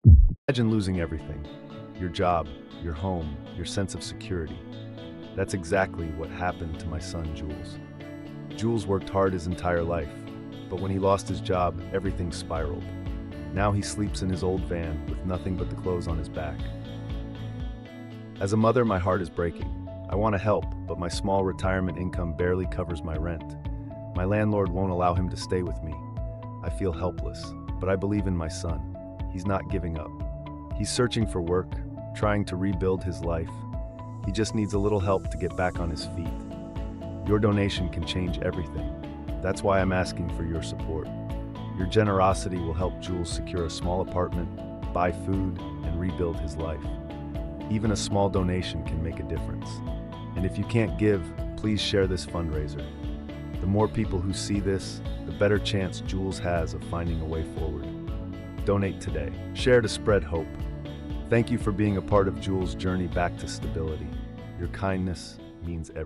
Imagine losing everything: your job, your home, your sense of security. That's exactly what happened to my son, Jules. Jules worked hard his entire life, but when he lost his job, everything spiraled. Now he sleeps in his old van with nothing but the clothes on his back. As a mother, my heart is breaking. I want to help, but my small retirement income barely covers my rent. My landlord won't allow him to stay with me. I feel helpless, but I believe in my son. He's not giving up. He's searching for work, trying to rebuild his life. He just needs a little help to get back on his feet. Your donation can change everything. That's why I'm asking for your support. Your generosity will help Jules secure a small apartment, buy food, and rebuild his life. Even a small donation can make a difference. And if you can't give, please share this fundraiser. The more people who see this, the better chance Jules has of finding a way forward. Donate today. Share to spread hope. Thank you for being a part of Jules' journey back to stability. Your kindness means everything.